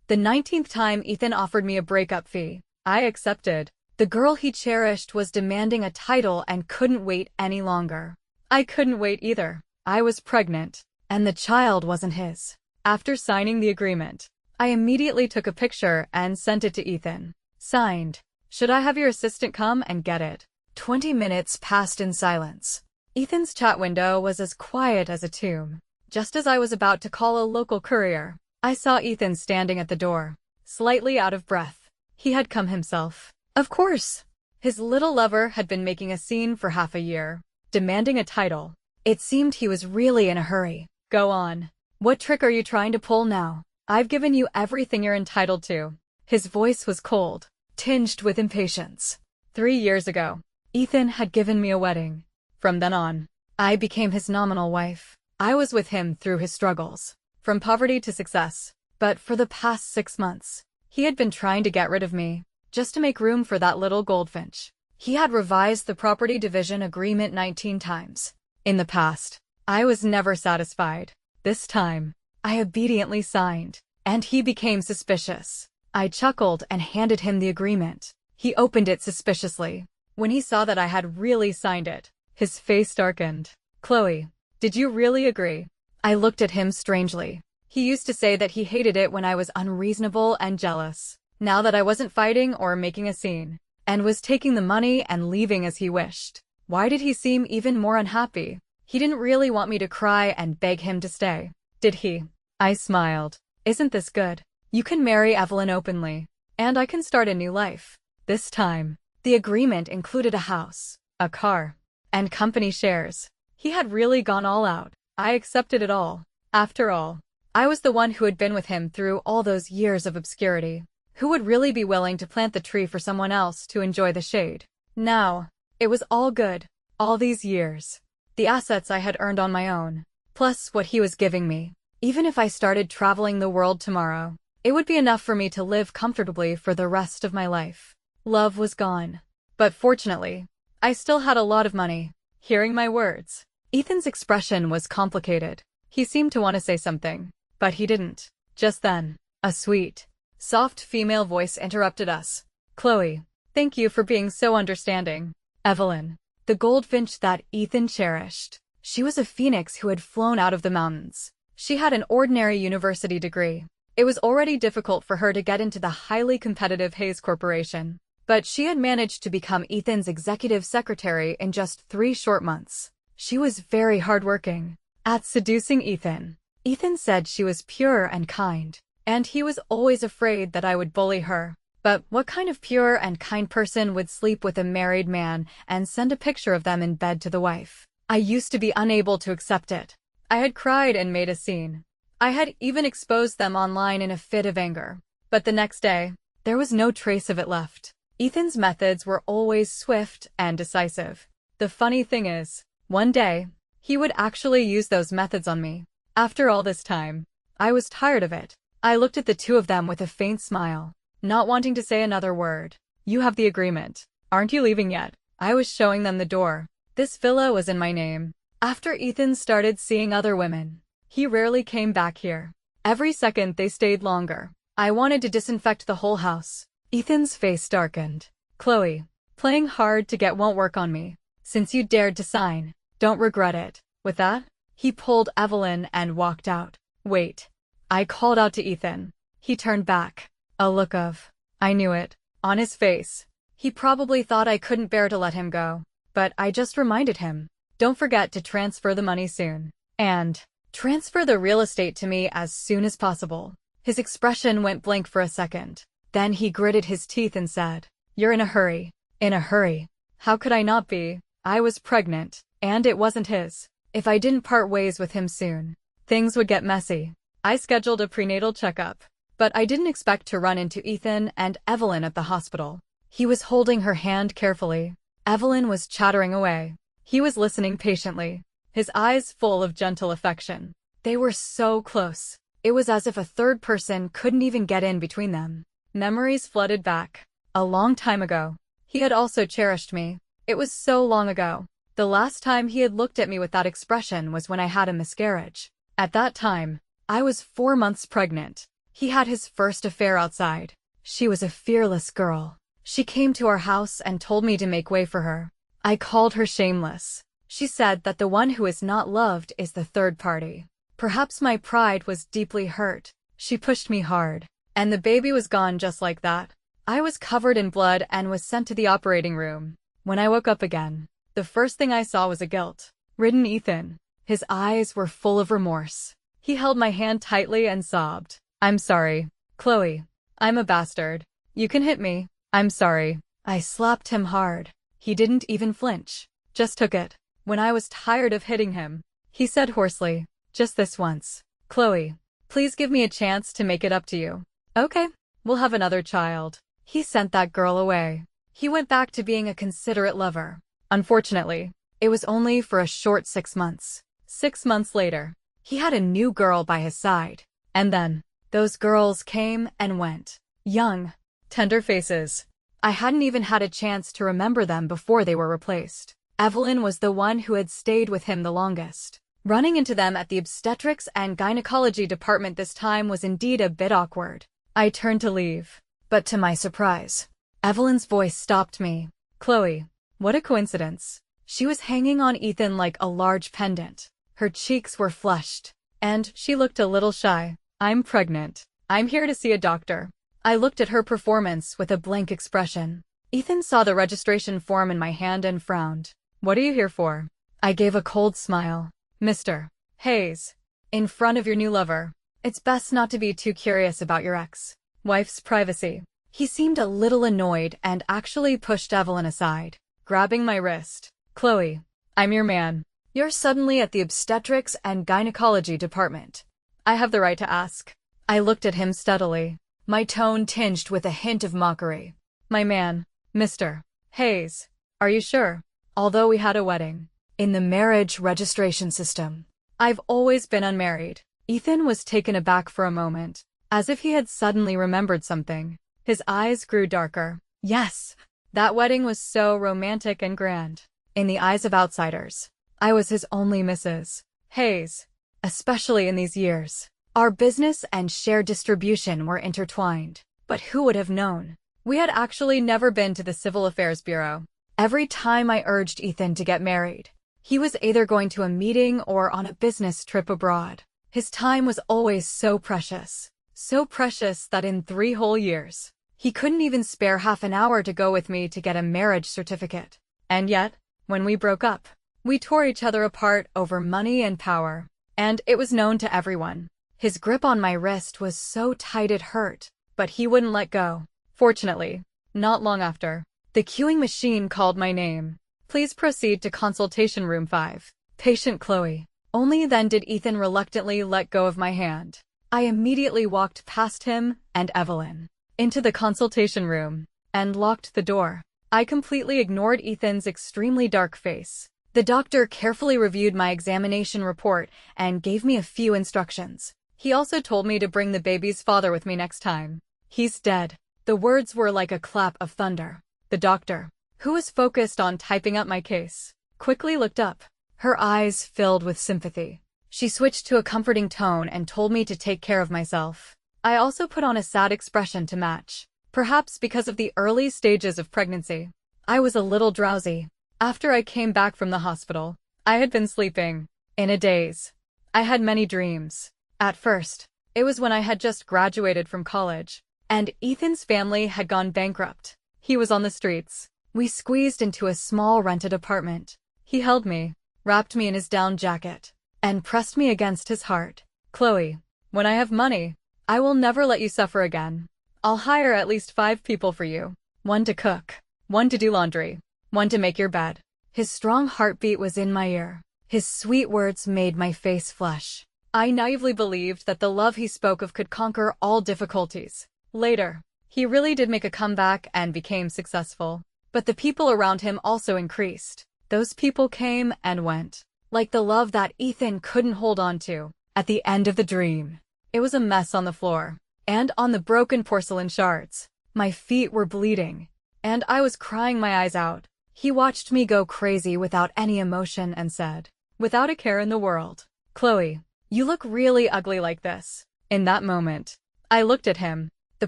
The 19th time Ethan offered me a breakup fee, I accepted. The girl he cherished was demanding a title and couldn't wait any longer. I couldn't wait either. I was pregnant, and the child wasn't his. After signing the agreement, I immediately took a picture and sent it to Ethan. Signed, "Should I have your assistant come and get it?" 20 minutes passed in silence. Ethan's chat window was as quiet as a tomb. Just as I was about to call a local courier, I saw Ethan standing at the door, slightly out of breath. He had come himself. Of course. His little lover had been making a scene for half a year, demanding a title. It seemed he was really in a hurry. Go on. What trick are you trying to pull now? I've given you everything you're entitled to. His voice was cold, tinged with impatience. 3 years ago, Ethan had given me a wedding. From then on, I became his nominal wife. I was with him through his struggles, from poverty to success. But for the past 6 months, he had been trying to get rid of me, just to make room for that little goldfinch. He had revised the property division agreement 19 times. In the past, I was never satisfied. This time, I obediently signed, and he became suspicious. I chuckled and handed him the agreement. He opened it suspiciously. When he saw that I had really signed it, his face darkened. "Chloe, did you really agree?" I looked at him strangely. He used to say that he hated it when I was unreasonable and jealous. Now that I wasn't fighting or making a scene, and was taking the money and leaving as he wished, why did he seem even more unhappy? He didn't really want me to cry and beg him to stay, did he? I smiled. Isn't this good? You can marry Evelyn openly, and I can start a new life. This time, the agreement included a house, a car, and company shares. He had really gone all out. I accepted it all. After all, I was the one who had been with him through all those years of obscurity. Who would really be willing to plant the tree for someone else to enjoy the shade? Now, it was all good. All these years. The assets I had earned on my own, plus what he was giving me. Even if I started traveling the world tomorrow, it would be enough for me to live comfortably for the rest of my life. Love was gone. But fortunately, I still had a lot of money. Hearing my words, Ethan's expression was complicated. He seemed to want to say something, but he didn't. Just then, a sweet, soft female voice interrupted us. "Chloe, thank you for being so understanding." Evelyn, the goldfinch that Ethan cherished. She was a phoenix who had flown out of the mountains. She had an ordinary university degree. It was already difficult for her to get into the highly competitive Hayes Corporation, but she had managed to become Ethan's executive secretary in just 3 short months. She was very hardworking at seducing Ethan. Ethan said she was pure and kind, and he was always afraid that I would bully her. But what kind of pure and kind person would sleep with a married man and send a picture of them in bed to the wife? I used to be unable to accept it. I had cried and made a scene. I had even exposed them online in a fit of anger. But the next day, there was no trace of it left. Ethan's methods were always swift and decisive. The funny thing is, one day, he would actually use those methods on me. After all this time, I was tired of it. I looked at the two of them with a faint smile, not wanting to say another word. "You have the agreement. Aren't you leaving yet?" I was showing them the door. This villa was in my name. After Ethan started seeing other women, he rarely came back here. Every second they stayed longer. I wanted to disinfect the whole house. Ethan's face darkened. "Chloe, playing hard to get won't work on me. Since you dared to sign, don't regret it." With that, he pulled Evelyn and walked out. "Wait." I called out to Ethan. He turned back. A look of, "I knew it," on his face. He probably thought I couldn't bear to let him go, but I just reminded him, "Don't forget to transfer the money soon. And transfer the real estate to me as soon as possible." His expression went blank for a second. Then he gritted his teeth and said, "You're in a hurry." In a hurry? How could I not be? I was pregnant, and it wasn't his. If I didn't part ways with him soon, things would get messy. I scheduled a prenatal checkup, but I didn't expect to run into Ethan and Evelyn at the hospital. He was holding her hand carefully. Evelyn was chattering away. He was listening patiently, his eyes full of gentle affection. They were so close. It was as if a third person couldn't even get in between them. Memories flooded back. A long time ago, he had also cherished me. It was so long ago. The last time he had looked at me with that expression was when I had a miscarriage. At that time, I was 4 months pregnant. He had his first affair outside. She was a fearless girl. She came to our house and told me to make way for her. I called her shameless. She said that the one who is not loved is the third party. Perhaps my pride was deeply hurt. She pushed me hard. And the baby was gone just like that. I was covered in blood and was sent to the operating room. When I woke up again, the first thing I saw was a guilt-ridden Ethan. His eyes were full of remorse. He held my hand tightly and sobbed. "I'm sorry, Chloe. I'm a bastard. You can hit me. I'm sorry." I slapped him hard. He didn't even flinch. Just took it. When I was tired of hitting him, he said hoarsely, "Just this once. Chloe, please give me a chance to make it up to you. Okay, we'll have another child." He sent that girl away. He went back to being a considerate lover. Unfortunately, it was only for a short 6 months. 6 months later, he had a new girl by his side. And then, those girls came and went. Young, tender faces. I hadn't even had a chance to remember them before they were replaced. Evelyn was the one who had stayed with him the longest. Running into them at the obstetrics and gynecology department this time was indeed a bit awkward. I turned to leave, but to my surprise, Evelyn's voice stopped me. "Chloe, what a coincidence." She was hanging on Ethan like a large pendant. Her cheeks were flushed, and she looked a little shy. "I'm pregnant. I'm here to see a doctor." I looked at her performance with a blank expression. Ethan saw the registration form in my hand and frowned. "What are you here for?" I gave a cold smile. "Mr. Hayes, in front of your new lover, it's best not to be too curious about your ex-wife's privacy." He seemed a little annoyed and actually pushed Evelyn aside, grabbing my wrist. "Chloe, I'm your man. You're suddenly at the obstetrics and gynecology department. I have the right to ask." I looked at him steadily, my tone tinged with a hint of mockery. "My man, Mr. Hayes, are you sure?" Although we had a wedding in the marriage registration system, I've always been unmarried. Ethan was taken aback for a moment, as if he had suddenly remembered something. His eyes grew darker. Yes, that wedding was so romantic and grand. In the eyes of outsiders, I was his only Mrs. Hayes, especially in these years. Our business and share distribution were intertwined. But who would have known? We had actually never been to the Civil Affairs Bureau. Every time I urged Ethan to get married, he was either going to a meeting or on a business trip abroad. His time was always so precious that in 3 whole years, he couldn't even spare half an hour to go with me to get a marriage certificate. And yet, when we broke up, we tore each other apart over money and power. And it was known to everyone. His grip on my wrist was so tight it hurt, but he wouldn't let go. Fortunately, not long after, the queuing machine called my name. "Please proceed to consultation room 5. Patient Chloe." Only then did Ethan reluctantly let go of my hand. I immediately walked past him and Evelyn into the consultation room and locked the door. I completely ignored Ethan's extremely dark face. The doctor carefully reviewed my examination report and gave me a few instructions. He also told me to bring the baby's father with me next time. "He's dead." The words were like a clap of thunder. The doctor, who was focused on typing up my case, quickly looked up, her eyes filled with sympathy. She switched to a comforting tone and told me to take care of myself. I also put on a sad expression to match, perhaps because of the early stages of pregnancy. I was a little drowsy. After I came back from the hospital, I had been sleeping in a daze. I had many dreams. At first, it was when I had just graduated from college, and Ethan's family had gone bankrupt. He was on the streets. We squeezed into a small rented apartment. He held me, wrapped me in his down jacket, and pressed me against his heart. "Chloe, when I have money, I will never let you suffer again. I'll hire at least 5 people for you. 1 to cook, 1 to do laundry, 1 to make your bed." His strong heartbeat was in my ear. His sweet words made my face flush. I naively believed that the love he spoke of could conquer all difficulties. Later, he really did make a comeback and became successful. But the people around him also increased. Those people came and went, like the love that Ethan couldn't hold on to. At the end of the dream, it was a mess on the floor, and on the broken porcelain shards. My feet were bleeding, and I was crying my eyes out. He watched me go crazy without any emotion and said, without a care in the world, "Chloe, you look really ugly like this." In that moment, I looked at him. The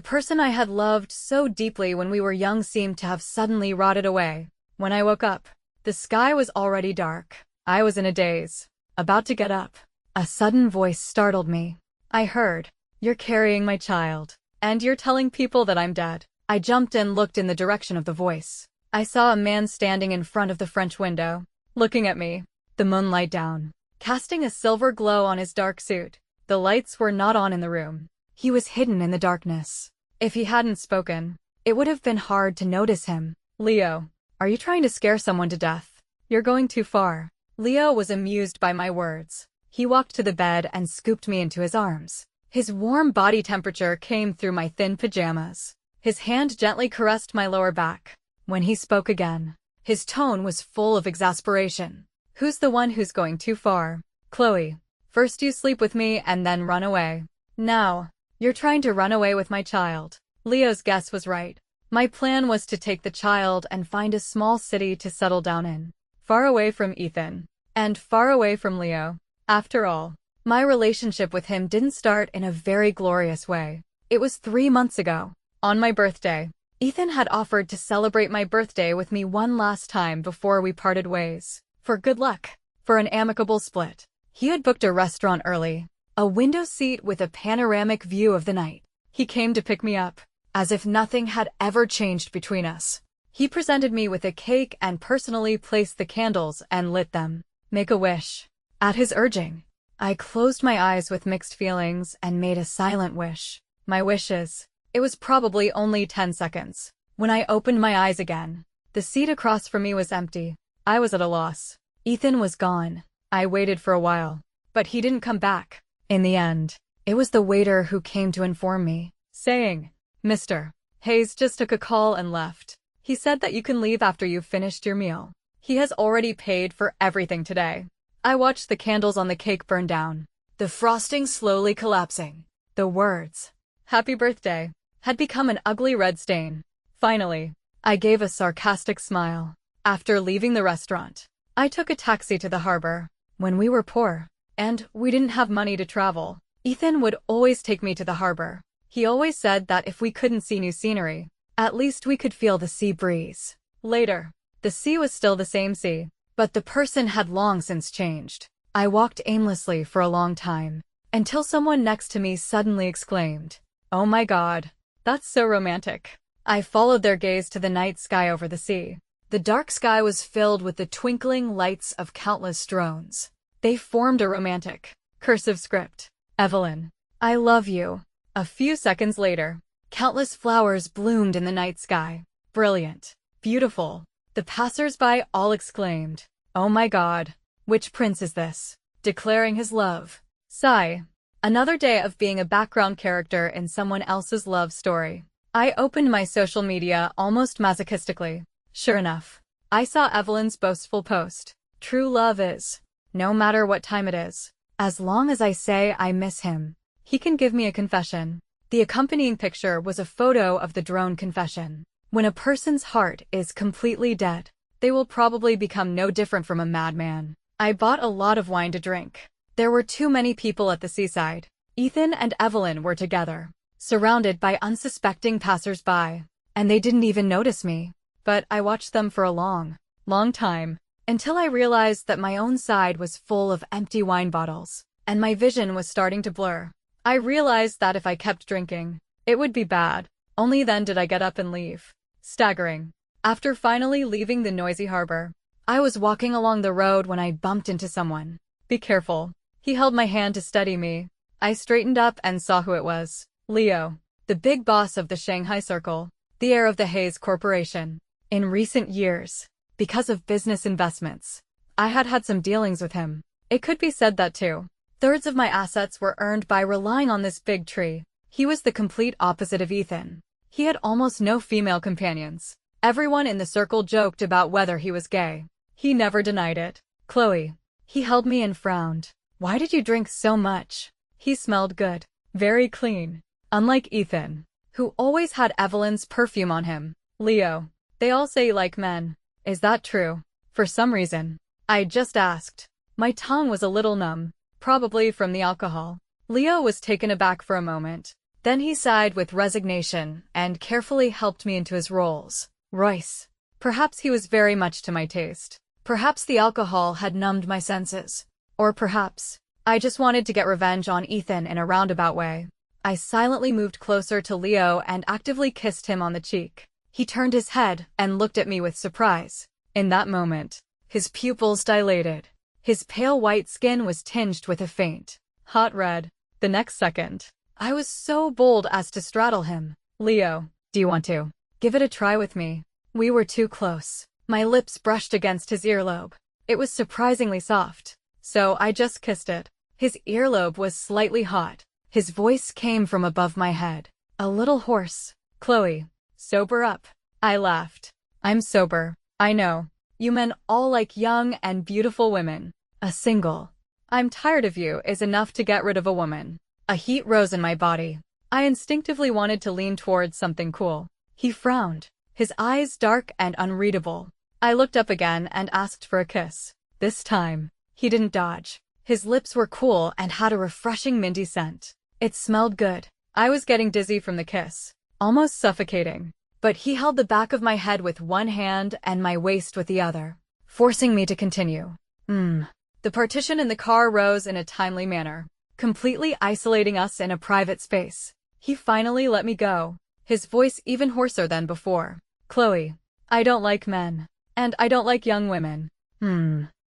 person I had loved so deeply when we were young seemed to have suddenly rotted away. When I woke up, the sky was already dark. I was in a daze, about to get up. A sudden voice startled me. I heard, "You're carrying my child, and you're telling people that I'm dead." I jumped and looked in the direction of the voice. I saw a man standing in front of the French window, looking at me, the moonlight down, casting a silver glow on his dark suit. The lights were not on in the room. He was hidden in the darkness. If he hadn't spoken, it would have been hard to notice him. "Leo, are you trying to scare someone to death? You're going too far." Leo was amused by my words. He walked to the bed and scooped me into his arms. His warm body temperature came through my thin pajamas. His hand gently caressed my lower back. When he spoke again, his tone was full of exasperation. "Who's the one who's going too far? Chloe, first you sleep with me and then run away. Now, you're trying to run away with my child." Leo's guess was right. My plan was to take the child and find a small city to settle down in, far away from Ethan, and far away from Leo. After all, my relationship with him didn't start in a very glorious way. It was 3 months ago, on my birthday. Ethan had offered to celebrate my birthday with me one last time before we parted ways. For good luck, for an amicable split. He had booked a restaurant early, a window seat with a panoramic view of the night. He came to pick me up, as if nothing had ever changed between us. He presented me with a cake and personally placed the candles and lit them. "Make a wish." At his urging, I closed my eyes with mixed feelings and made a silent wish. My wishes. It was probably only 10 seconds. When I opened my eyes again, the seat across from me was empty. I was at a loss. Ethan was gone. I waited for a while, but he didn't come back. In the end, it was the waiter who came to inform me, saying, "Mr. Hayes just took a call and left. He said that you can leave after you've finished your meal. He has already paid for everything today." I watched the candles on the cake burn down, the frosting slowly collapsing. The words, "Happy Birthday," had become an ugly red stain. Finally, I gave a sarcastic smile. After leaving the restaurant, I took a taxi to the harbor. When we were poor, and we didn't have money to travel, Ethan would always take me to the harbor. He always said that if we couldn't see new scenery, at least we could feel the sea breeze. Later, the sea was still the same sea, but the person had long since changed. I walked aimlessly for a long time, until someone next to me suddenly exclaimed, "Oh my God, that's so romantic." I followed their gaze to the night sky over the sea. The dark sky was filled with the twinkling lights of countless drones. They formed a romantic, cursive script. "Evelyn, I love you." A few seconds later, countless flowers bloomed in the night sky. "Brilliant. Beautiful." The passers-by all exclaimed, "Oh my God, which prince is this? Declaring his love." Sigh. Another day of being a background character in someone else's love story. I opened my social media almost masochistically. Sure enough, I saw Evelyn's boastful post. "True love is, no matter what time it is, as long as I say I miss him, he can give me a confession." The accompanying picture was a photo of the drone confession. When a person's heart is completely dead, they will probably become no different from a madman. I bought a lot of wine to drink. There were too many people at the seaside. Ethan and Evelyn were together, surrounded by unsuspecting passers-by, and they didn't even notice me. But I watched them for a long, long time, until I realized that my own side was full of empty wine bottles, and my vision was starting to blur. I realized that if I kept drinking, it would be bad. Only then did I get up and leave. Staggering. After finally leaving the noisy harbor, I was walking along the road when I bumped into someone. "Be careful." He held my hand to steady me. I straightened up and saw who it was. Leo, the big boss of the Shanghai Circle, the heir of the Hayes Corporation. In recent years, because of business investments, I had had some dealings with him. It could be said that 2/3 of my assets were earned by relying on this big tree. He was the complete opposite of Ethan. He had almost no female companions. Everyone in the circle joked about whether he was gay. He never denied it. "Chloe." He held me and frowned. "Why did you drink so much?" He smelled good. Very clean. Unlike Ethan, who always had Evelyn's perfume on him. "Leo, they all say you like men. Is that true?" For some reason, I just asked. My tongue was a little numb, probably from the alcohol. Leo was taken aback for a moment. Then he sighed with resignation and carefully helped me into his rolls. Royce. Perhaps he was very much to my taste. Perhaps the alcohol had numbed my senses. Or perhaps I just wanted to get revenge on Ethan in a roundabout way. I silently moved closer to Leo and actively kissed him on the cheek. He turned his head and looked at me with surprise. In that moment, his pupils dilated. His pale white skin was tinged with a faint, hot red. The next second, I was so bold as to straddle him. Leo, do you want to give it a try with me? We were too close. My lips brushed against his earlobe. It was surprisingly soft, so I just kissed it. His earlobe was slightly hot. His voice came from above my head, a little hoarse. Chloe, sober up. I laughed. I'm sober. I know. You men all like young and beautiful women. A single "I'm tired of you" is enough to get rid of a woman. A heat rose in my body. I instinctively wanted to lean towards something cool. He frowned, his eyes dark and unreadable. I looked up again and asked for a kiss. This time, he didn't dodge. His lips were cool and had a refreshing minty scent. It smelled good. I was getting dizzy from the kiss, almost suffocating. But he held the back of my head with one hand and my waist with the other, forcing me to continue. The partition in the car rose in a timely manner, completely isolating us in a private space. He finally let me go, his voice even hoarser than before. Chloe, I don't like men. And I don't like young women.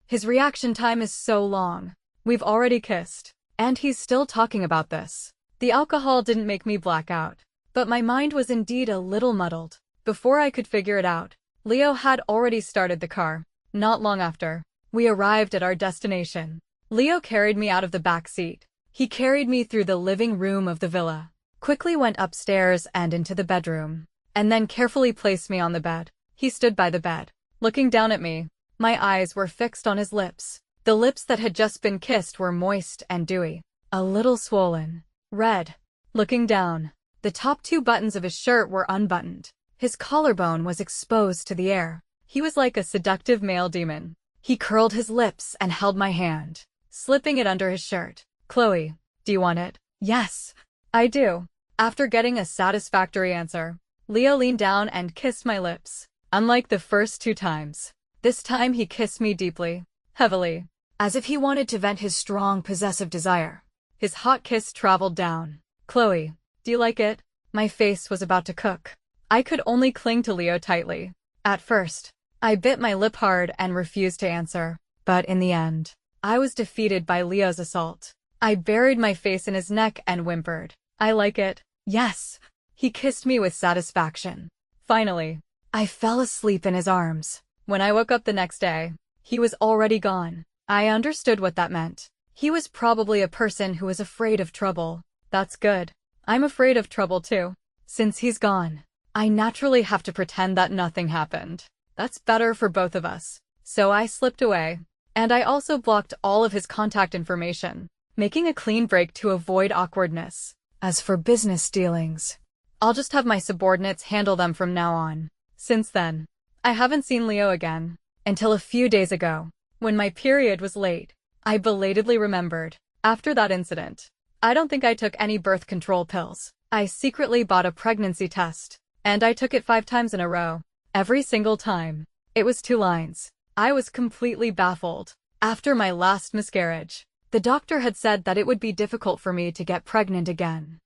His reaction time is so long. We've already kissed. And he's still talking about this. The alcohol didn't make me black out, but my mind was indeed a little muddled. Before I could figure it out, Leo had already started the car. Not long after, we arrived at our destination. Leo carried me out of the back seat. He carried me through the living room of the villa, quickly went upstairs and into the bedroom, and then carefully placed me on the bed. He stood by the bed, looking down at me. My eyes were fixed on his lips. The lips that had just been kissed were moist and dewy, a little swollen, red. Looking down, the top two buttons of his shirt were unbuttoned. His collarbone was exposed to the air. He was like a seductive male demon. He curled his lips and held my hand, slipping it under his shirt. Chloe, do you want it? Yes, I do. After getting a satisfactory answer, Leo leaned down and kissed my lips. Unlike the first two times, this time he kissed me deeply, heavily, as if he wanted to vent his strong possessive desire. His hot kiss traveled down. Chloe, do you like it? My face was about to cook. I could only cling to Leo tightly. At first, I bit my lip hard and refused to answer. But in the end, I was defeated by Leo's assault. I buried my face in his neck and whimpered, I like it. Yes. He kissed me with satisfaction. Finally, I fell asleep in his arms. When I woke up the next day, he was already gone. I understood what that meant. He was probably a person who was afraid of trouble. That's good. I'm afraid of trouble too. Since he's gone, I naturally have to pretend that nothing happened. That's better for both of us. So I slipped away. And I also blocked all of his contact information, making a clean break to avoid awkwardness. As for business dealings, I'll just have my subordinates handle them from now on. Since then, I haven't seen Leo again. Until a few days ago, when my period was late, I belatedly remembered. After that incident, I don't think I took any birth control pills. I secretly bought a pregnancy test, and I took it 5 times in a row. Every single time. It was 2 lines. I was completely baffled. After my last miscarriage, the doctor had said that it would be difficult for me to get pregnant again.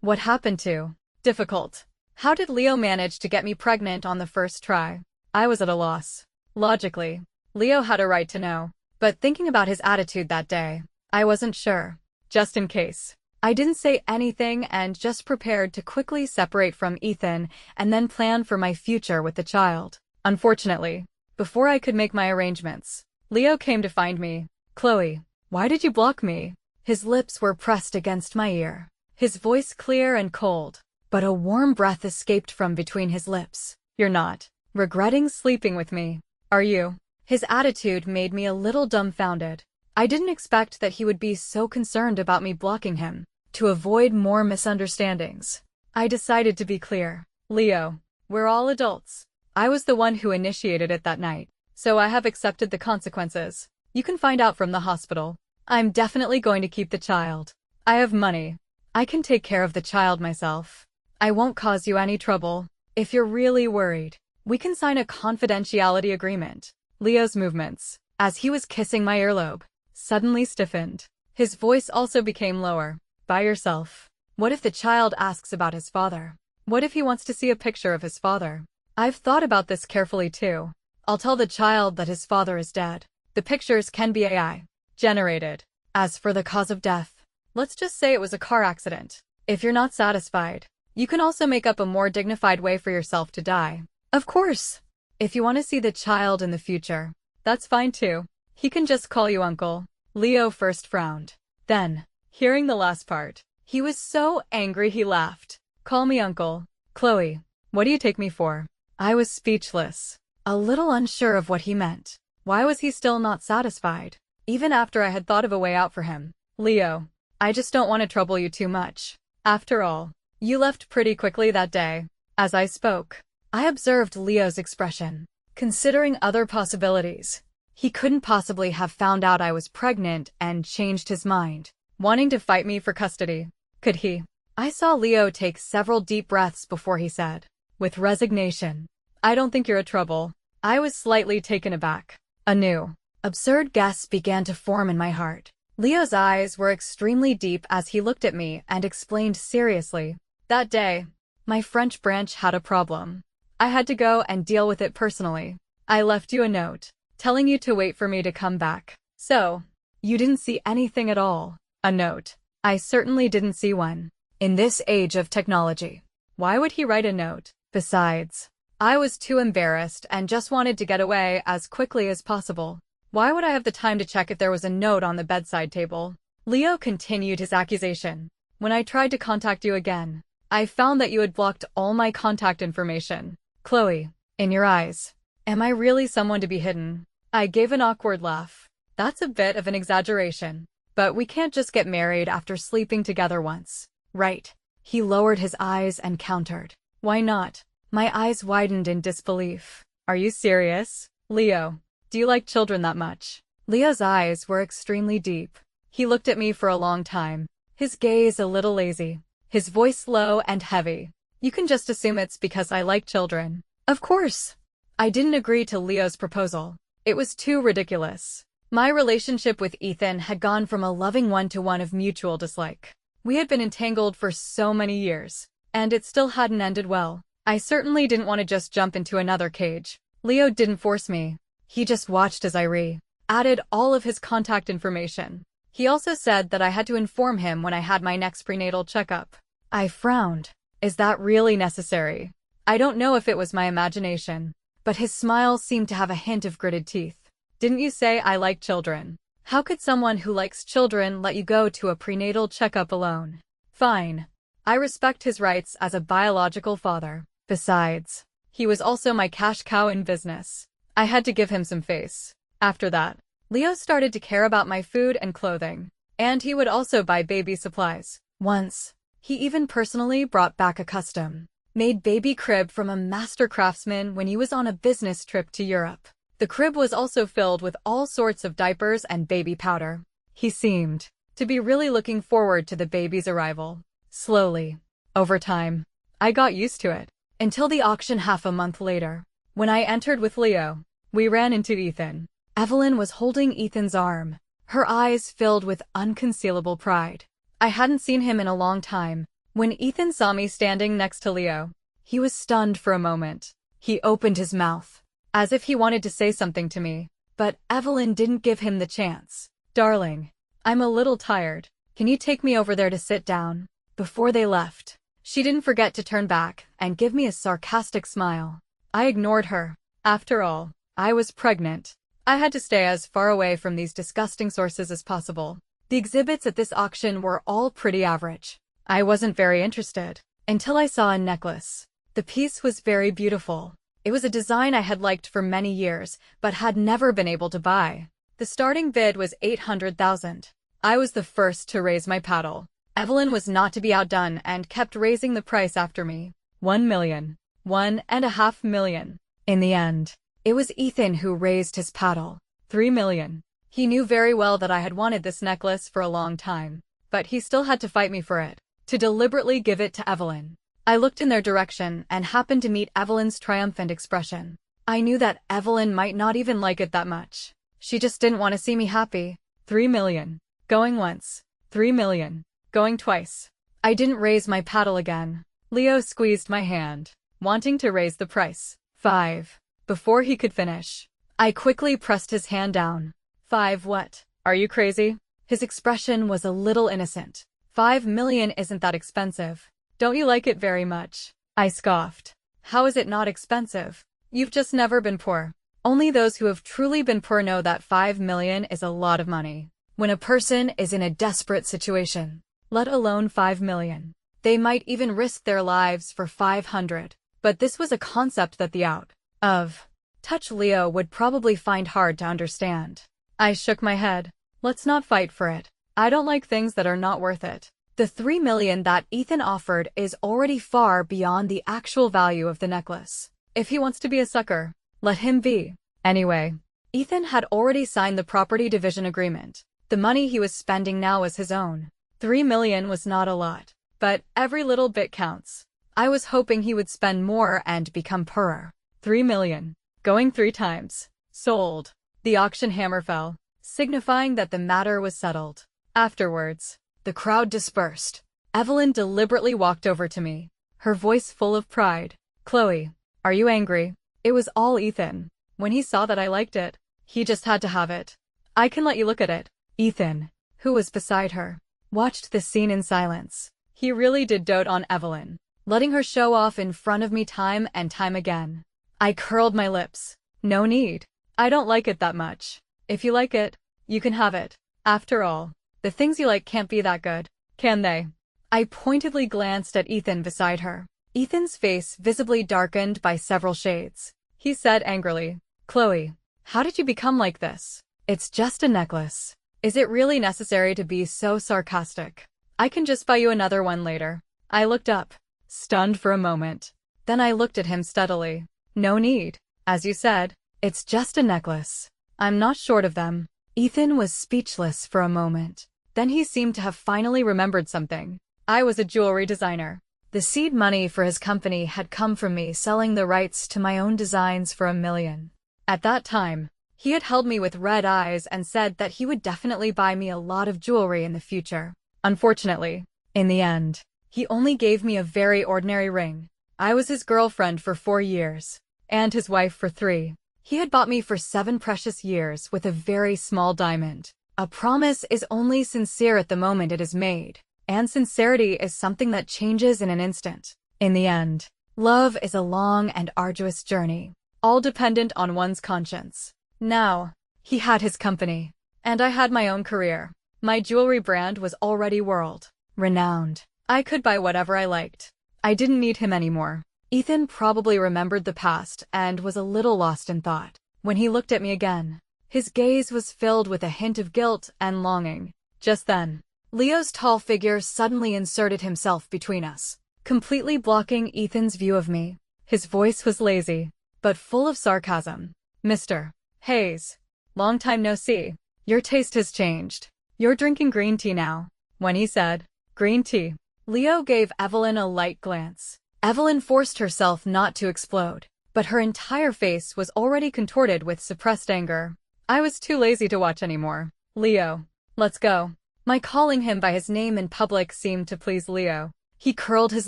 What happened to? Difficult. How did Leo manage to get me pregnant on the first try? I was at a loss. Logically, Leo had a right to know. But thinking about his attitude that day, I wasn't sure. Just in case, I didn't say anything and just prepared to quickly separate from Ethan and then plan for my future with the child. Unfortunately, before I could make my arrangements, Leo came to find me. Chloe, why did you block me? His lips were pressed against my ear, his voice clear and cold, but a warm breath escaped from between his lips. You're not regretting sleeping with me, are you? His attitude made me a little dumbfounded. I didn't expect that he would be so concerned about me blocking him. To avoid more misunderstandings, I decided to be clear. Leo, we're all adults. I was the one who initiated it that night, so I have accepted the consequences. You can find out from the hospital. I'm definitely going to keep the child. I have money. I can take care of the child myself. I won't cause you any trouble. If you're really worried, we can sign a confidentiality agreement. Leo's movements, as he was kissing my earlobe, suddenly stiffened. His voice also became lower. By yourself. What if the child asks about his father? What if he wants to see a picture of his father? I've thought about this carefully too. I'll tell the child that his father is dead. The pictures can be AI generated. As for the cause of death, let's just say it was a car accident. If you're not satisfied, you can also make up a more dignified way for yourself to die. Of course, if you want to see the child in the future, that's fine too. He can just call you uncle. Leo first frowned. Then, hearing the last part, he was so angry he laughed. Call me uncle. Chloe, what do you take me for? I was speechless, a little unsure of what he meant. Why was he still not satisfied, even after I had thought of a way out for him? Leo, I just don't want to trouble you too much. After all, you left pretty quickly that day. As I spoke, I observed Leo's expression, considering other possibilities. He couldn't possibly have found out I was pregnant and changed his mind, wanting to fight me for custody. Could he? I saw Leo take several deep breaths before he said, with resignation, I don't think you're a trouble. I was slightly taken aback. A new, absurd guess began to form in my heart. Leo's eyes were extremely deep as he looked at me and explained seriously. That day, my French branch had a problem. I had to go and deal with it personally. I left you a note, telling you to wait for me to come back. So, you didn't see anything at all. A note. I certainly didn't see one. In this age of technology, why would he write a note? Besides, I was too embarrassed and just wanted to get away as quickly as possible. Why would I have the time to check if there was a note on the bedside table? Leo continued his accusation. When I tried to contact you again, I found that you had blocked all my contact information. Chloe, in your eyes, am I really someone to be hidden? I gave an awkward laugh. That's a bit of an exaggeration. But we can't just get married after sleeping together once, right? He lowered his eyes and countered. Why not? My eyes widened in disbelief. Are you serious? Leo, do you like children that much? Leo's eyes were extremely deep. He looked at me for a long time, his gaze a little lazy, his voice low and heavy. You can just assume it's because I like children. Of course. I didn't agree to Leo's proposal. It was too ridiculous. My relationship with Ethan had gone from a loving one to one of mutual dislike. We had been entangled for so many years, and it still hadn't ended well. I certainly didn't want to just jump into another cage. Leo didn't force me. He just watched as I added all of his contact information. He also said that I had to inform him when I had my next prenatal checkup. I frowned. Is that really necessary? I don't know if it was my imagination, but his smile seemed to have a hint of gritted teeth. Didn't you say I like children? How could someone who likes children let you go to a prenatal checkup alone? Fine. I respect his rights as a biological father. Besides, he was also my cash cow in business. I had to give him some face. After that, Leo started to care about my food and clothing, and he would also buy baby supplies. Once, he even personally brought back a custom-made baby crib from a master craftsman when he was on a business trip to Europe. The crib was also filled with all sorts of diapers and baby powder. He seemed to be really looking forward to the baby's arrival. Slowly, over time, I got used to it, until the auction half a month later. When I entered with Leo, we ran into Ethan. Evelyn was holding Ethan's arm, her eyes filled with unconcealable pride. I hadn't seen him in a long time. When Ethan saw me standing next to Leo, he was stunned for a moment. He opened his mouth, as if he wanted to say something to me, but Evelyn didn't give him the chance. Darling, I'm a little tired. Can you take me over there to sit down? Before they left, she didn't forget to turn back and give me a sarcastic smile. I ignored her. After all, I was pregnant. I had to stay as far away from these disgusting sources as possible. The exhibits at this auction were all pretty average. I wasn't very interested, until I saw a necklace. The piece was very beautiful. It was a design I had liked for many years, but had never been able to buy. The starting bid was $800,000. I was the first to raise my paddle. Evelyn was not to be outdone and kept raising the price after me. 1 million. 1.5 million. In the end, it was Ethan who raised his paddle. 3 million. He knew very well that I had wanted this necklace for a long time, but he still had to fight me for it. to deliberately give it to Evelyn. I looked in their direction and happened to meet Evelyn's triumphant expression. I knew that Evelyn might not even like it that much. She just didn't want to see me happy. 3 million. Going once. 3 million. Going twice. I didn't raise my paddle again. Leo squeezed my hand, wanting to raise the price. 5. Before he could finish, I quickly pressed his hand down. 5 what? Are you crazy? His expression was a little innocent. 5 million isn't that expensive. Don't you like it very much? I scoffed. How is it not expensive? You've just never been poor. Only those who have truly been poor know that 5 million is a lot of money. When a person is in a desperate situation, let alone 5 million, they might even risk their lives for 500. But this was a concept that the out of touch Leo would probably find hard to understand. I shook my head. Let's not fight for it. I don't like things that are not worth it. The 3 million that Ethan offered is already far beyond the actual value of the necklace. If he wants to be a sucker, let him be. Anyway, Ethan had already signed the property division agreement. The money he was spending now was his own. 3 million was not a lot, but every little bit counts. I was hoping he would spend more and become poorer. 3 million. Going 3 times. Sold. The auction hammer fell, signifying that the matter was settled. Afterwards, the crowd dispersed. Evelyn deliberately walked over to me, her voice full of pride. Chloe, are you angry? It was all Ethan. When he saw that I liked it, he just had to have it. I can let you look at it. Ethan, who was beside her, watched the scene in silence. He really did dote on Evelyn, letting her show off in front of me time and time again. I curled my lips. No need. I don't like it that much. If you like it, you can have it. After all, the things you like can't be that good, can they? I pointedly glanced at Ethan beside her. Ethan's face visibly darkened by several shades. He said angrily, Chloe, how did you become like this? It's just a necklace. Is it really necessary to be so sarcastic? I can just buy you another one later. I looked up, stunned for a moment. Then I looked at him steadily. No need. As you said, it's just a necklace. I'm not short of them. Ethan was speechless for a moment. Then he seemed to have finally remembered something. I was a jewelry designer. The seed money for his company had come from me selling the rights to my own designs for $1 million. At that time, he had held me with red eyes and said that he would definitely buy me a lot of jewelry in the future. Unfortunately, in the end, he only gave me a very ordinary ring. I was his girlfriend for 4 years, and his wife for 3. He had bought me for 7 precious years with a very small diamond. A promise is only sincere at the moment it is made, and sincerity is something that changes in an instant. In the end, love is a long and arduous journey, all dependent on one's conscience. Now, he had his company, and I had my own career. My jewelry brand was already world-renowned. I could buy whatever I liked. I didn't need him anymore. Ethan probably remembered the past and was a little lost in thought. When he looked at me again, his gaze was filled with a hint of guilt and longing. Just then, Leo's tall figure suddenly inserted himself between us, completely blocking Ethan's view of me. His voice was lazy, but full of sarcasm. Mr. Hayes, long time no see. Your taste has changed. You're drinking green tea now. When he said, green tea, Leo gave Evelyn a light glance. Evelyn forced herself not to explode, but her entire face was already contorted with suppressed anger. I was too lazy to watch anymore. Leo, let's go. My calling him by his name in public seemed to please Leo. He curled his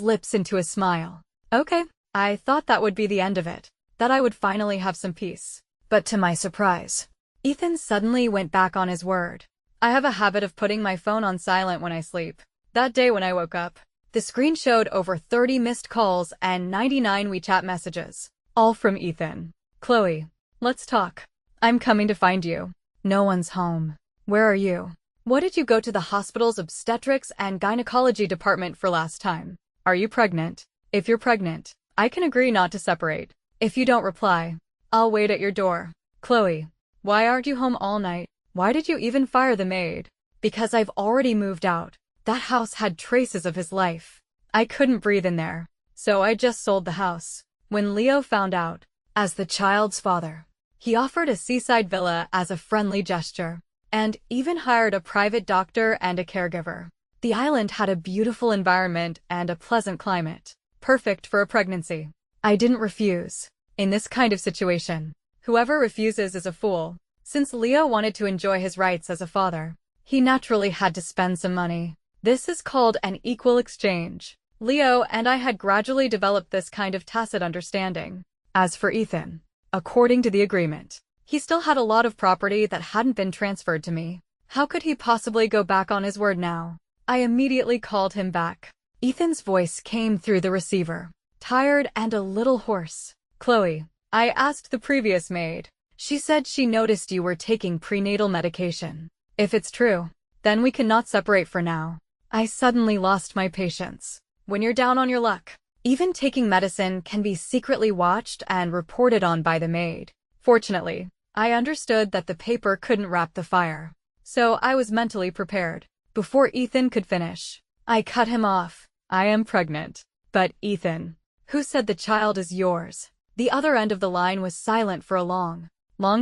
lips into a smile. Okay, I thought that would be the end of it, that I would finally have some peace. But to my surprise, Ethan suddenly went back on his word. I have a habit of putting my phone on silent when I sleep. That day when I woke up, the screen showed over 30 missed calls and 99 WeChat messages, all from Ethan. Chloe, let's talk. I'm coming to find you. No one's home. Where are you? What did you go to the hospital's obstetrics and gynecology department for last time? Are you pregnant? If you're pregnant, I can agree not to separate. If you don't reply, I'll wait at your door. Chloe, why aren't you home all night? Why did you even fire the maid? Because I've already moved out. That house had traces of his life. I couldn't breathe in there, so I just sold the house. When Leo found out, as the child's father, he offered a seaside villa as a friendly gesture, and even hired a private doctor and a caregiver. The island had a beautiful environment and a pleasant climate, perfect for a pregnancy. I didn't refuse. In this kind of situation, whoever refuses is a fool. Since Leo wanted to enjoy his rights as a father, he naturally had to spend some money. This is called an equal exchange. Leo and I had gradually developed this kind of tacit understanding. As for Ethan, according to the agreement, he still had a lot of property that hadn't been transferred to me. How could he possibly go back on his word now? I immediately called him back. Ethan's voice came through the receiver, tired and a little hoarse. Chloe, I asked the previous maid. She said she noticed you were taking prenatal medication. If it's true, then we cannot separate for now. I suddenly lost my patience. When you're down on your luck, even taking medicine can be secretly watched and reported on by the maid. Fortunately, I understood that the paper couldn't wrap the fire, so I was mentally prepared. Before Ethan could finish, I cut him off. I am pregnant. But Ethan, who said the child is yours? The other end of the line was silent for a long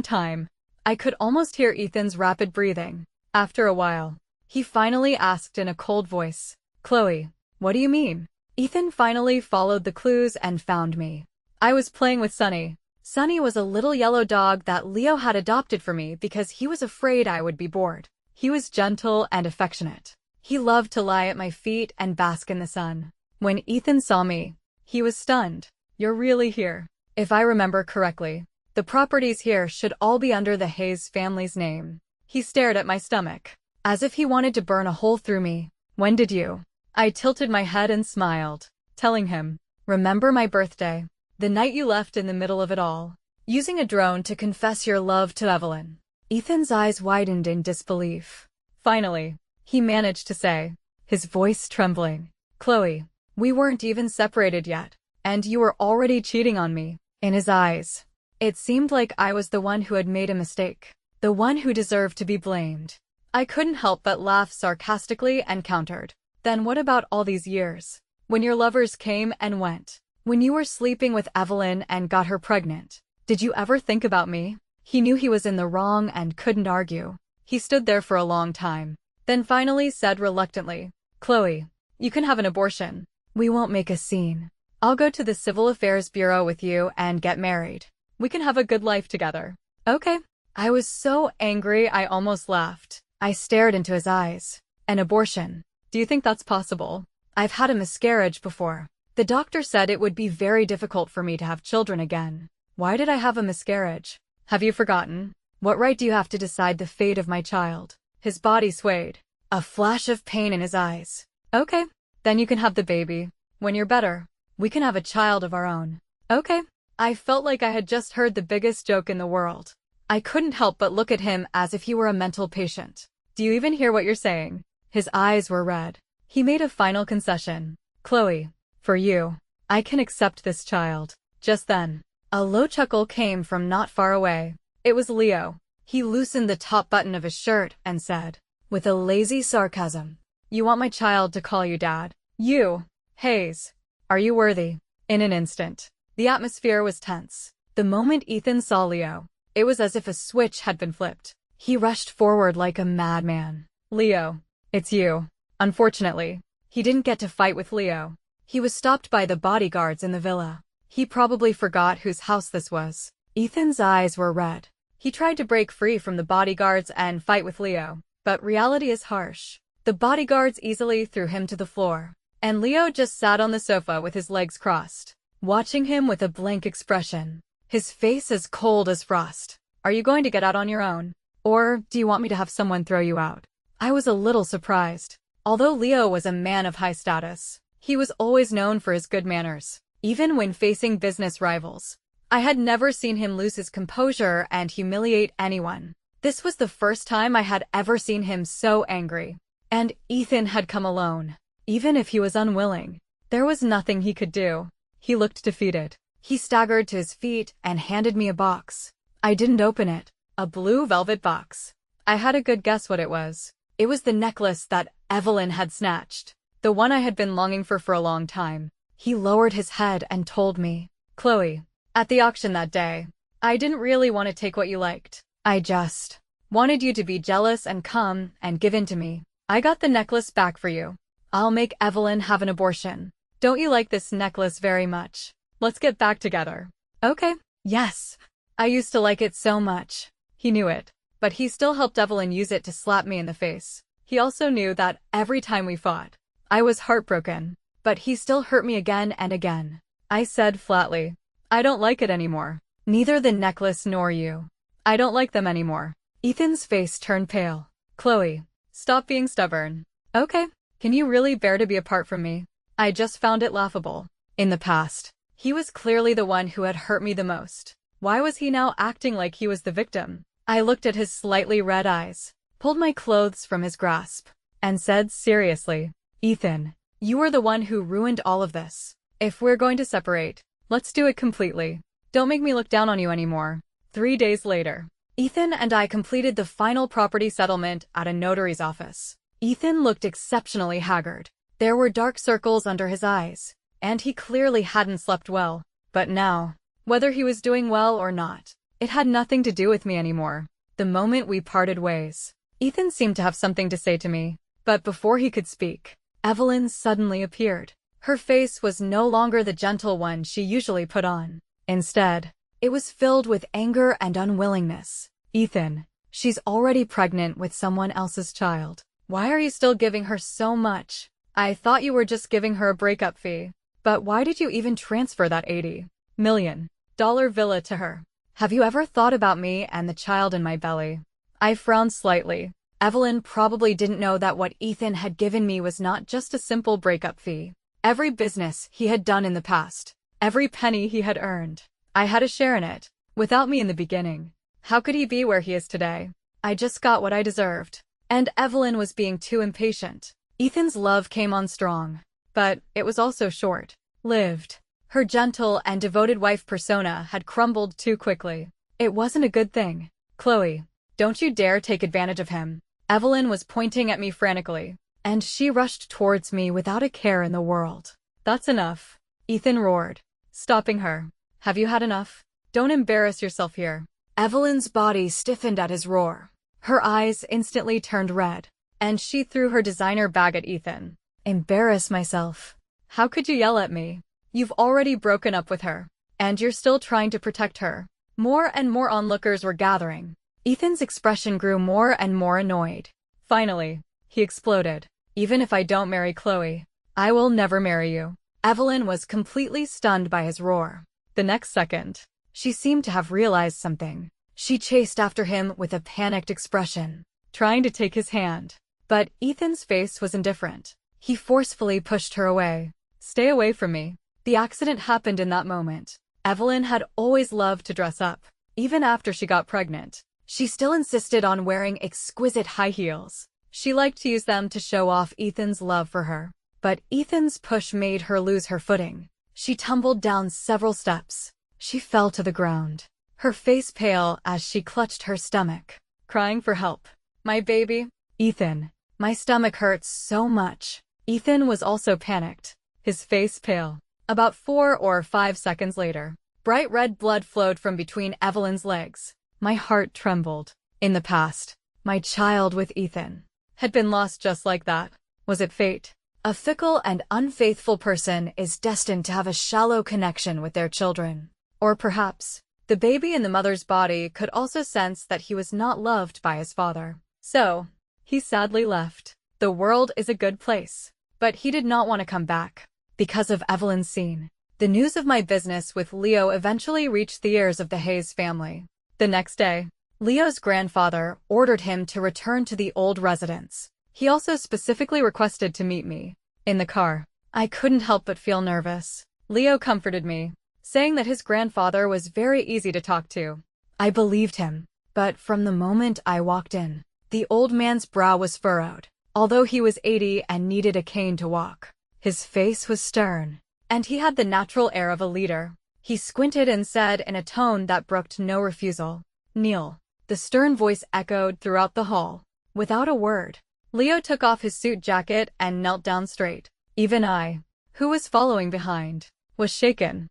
time. I could almost hear Ethan's rapid breathing. After a while, he finally asked in a cold voice, Chloe, what do you mean? Ethan finally followed the clues and found me. I was playing with Sunny. Sunny was a little yellow dog that Leo had adopted for me because he was afraid I would be bored. He was gentle and affectionate. He loved to lie at my feet and bask in the sun. When Ethan saw me, he was stunned. You're really here? If I remember correctly, the properties here should all be under the Hayes family's name. He stared at my stomach, as if he wanted to burn a hole through me. When did you? I tilted my head and smiled, telling him, remember my birthday, the night you left in the middle of it all, using a drone to confess your love to Evelyn. Ethan's eyes widened in disbelief. Finally, he managed to say, his voice trembling, Chloe, we weren't even separated yet, and you were already cheating on me. In his eyes, it seemed like I was the one who had made a mistake, the one who deserved to be blamed. I couldn't help but laugh sarcastically and countered. Then what about all these years? When your lovers came and went, when you were sleeping with Evelyn and got her pregnant, did you ever think about me? He knew he was in the wrong and couldn't argue. He stood there for a long time, then finally said reluctantly, Chloe, you can have an abortion. We won't make a scene. I'll go to the Civil Affairs Bureau with you and get married. We can have a good life together. Okay. I was so angry I almost laughed. I stared into his eyes. An abortion. Do you think that's possible? I've had a miscarriage before. The doctor said it would be very difficult for me to have children again. Why did I have a miscarriage? Have you forgotten? What right do you have to decide the fate of my child? His body swayed, a flash of pain in his eyes. Okay, then you can have the baby. When you're better, we can have a child of our own. Okay. I felt like I had just heard the biggest joke in the world. I couldn't help but look at him as if he were a mental patient. Do you even hear what you're saying? His eyes were red. He made a final concession. Chloe, for you, I can accept this child. Just then, a low chuckle came from not far away. It was Leo. He loosened the top button of his shirt and said, with a lazy sarcasm, you want my child to call you Dad? You, Hayes, are you worthy? In an instant, the atmosphere was tense. The moment Ethan saw Leo, it was as if a switch had been flipped. He rushed forward like a madman. Leo, it's you. Unfortunately, he didn't get to fight with Leo. He was stopped by the bodyguards in the villa. He probably forgot whose house this was. Ethan's eyes were red. He tried to break free from the bodyguards and fight with Leo, but reality is harsh. The bodyguards easily threw him to the floor, and Leo just sat on the sofa with his legs crossed, watching him with a blank expression, his face as cold as frost. Are you going to get out on your own? Or do you want me to have someone throw you out? I was a little surprised. Although Leo was a man of high status, he was always known for his good manners, even when facing business rivals. I had never seen him lose his composure and humiliate anyone. This was the first time I had ever seen him so angry. And Ethan had come alone. Even if he was unwilling, there was nothing he could do. He looked defeated. He staggered to his feet and handed me a box. I didn't open it. A blue velvet box. I had a good guess what it was. It was the necklace that Evelyn had snatched. The one I had been longing for a long time. He lowered his head and told me, Chloe, at the auction that day, I didn't really want to take what you liked. I just wanted you to be jealous and come and give in to me. I got the necklace back for you. I'll make Evelyn have an abortion. Don't you like this necklace very much? Let's get back together. Okay. Yes. I used to like it so much. He knew it, but he still helped Evelyn use it to slap me in the face. He also knew that every time we fought, I was heartbroken, but he still hurt me again and again. I said flatly, I don't like it anymore. Neither the necklace nor you. I don't like them anymore. Ethan's face turned pale. Chloe, stop being stubborn. Okay. Can you really bear to be apart from me? I just found it laughable. In the past, he was clearly the one who had hurt me the most. Why was he now acting like he was the victim? I looked at his slightly red eyes, pulled my clothes from his grasp, and said seriously, Ethan, you were the one who ruined all of this. If we're going to separate, let's do it completely. Don't make me look down on you anymore. 3 days later, Ethan and I completed the final property settlement at a notary's office. Ethan looked exceptionally haggard. There were dark circles under his eyes, and he clearly hadn't slept well. But now, whether he was doing well or not, it had nothing to do with me anymore. The moment we parted ways, Ethan seemed to have something to say to me, but before he could speak, Evelyn suddenly appeared. Her face was no longer the gentle one she usually put on. Instead, it was filled with anger and unwillingness. Ethan, she's already pregnant with someone else's child. Why are you still giving her so much? I thought you were just giving her a breakup fee. But why did you even transfer that $80 million villa to her? Have you ever thought about me and the child in my belly? I frowned slightly. Evelyn probably didn't know that what Ethan had given me was not just a simple breakup fee. Every business he had done in the past, every penny he had earned, I had a share in it. Without me in the beginning, how could he be where he is today? I just got what I deserved. And Evelyn was being too impatient. Ethan's love came on strong, but it was also short-lived. Her gentle and devoted wife persona had crumbled too quickly. It wasn't a good thing. Chloe, don't you dare take advantage of him. Evelyn was pointing at me frantically, and she rushed towards me without a care in the world. That's enough, Ethan roared, stopping her. Have you had enough? Don't embarrass yourself here. Evelyn's body stiffened at his roar. Her eyes instantly turned red, and she threw her designer bag at Ethan. Embarrass myself? How could you yell at me? You've already broken up with her, and you're still trying to protect her. More and more onlookers were gathering. Ethan's expression grew more and more annoyed. Finally, he exploded. Even if I don't marry Chloe, I will never marry you. Evelyn was completely stunned by his roar. The next second, she seemed to have realized something. She chased after him with a panicked expression, trying to take his hand. But Ethan's face was indifferent. He forcefully pushed her away. Stay away from me. The accident happened in that moment. Evelyn had always loved to dress up. Even after she got pregnant, she still insisted on wearing exquisite high heels. She liked to use them to show off Ethan's love for her. But Ethan's push made her lose her footing. She tumbled down several steps. She fell to the ground, her face pale as she clutched her stomach, crying for help. My baby, Ethan. My stomach hurts so much. Ethan was also panicked, his face pale. About 4 or 5 seconds later, bright red blood flowed from between Evelyn's legs. My heart trembled. In the past, my child with Ethan had been lost just like that. Was it fate? A fickle and unfaithful person is destined to have a shallow connection with their children. Or perhaps, the baby in the mother's body could also sense that he was not loved by his father. So, he sadly left. The world is a good place. But he did not want to come back. Because of Evelyn's scene, the news of my business with Leo eventually reached the ears of the Hayes family. The next day, Leo's grandfather ordered him to return to the old residence. He also specifically requested to meet me. In the car, I couldn't help but feel nervous. Leo comforted me, saying that his grandfather was very easy to talk to. I believed him, but from the moment I walked in, the old man's brow was furrowed. Although he was 80 and needed a cane to walk, his face was stern, and he had the natural air of a leader. He squinted and said in a tone that brooked no refusal, "Kneel." The stern voice echoed throughout the hall. Without a word, Leo took off his suit jacket and knelt down straight. Even I, who was following behind, was shaken.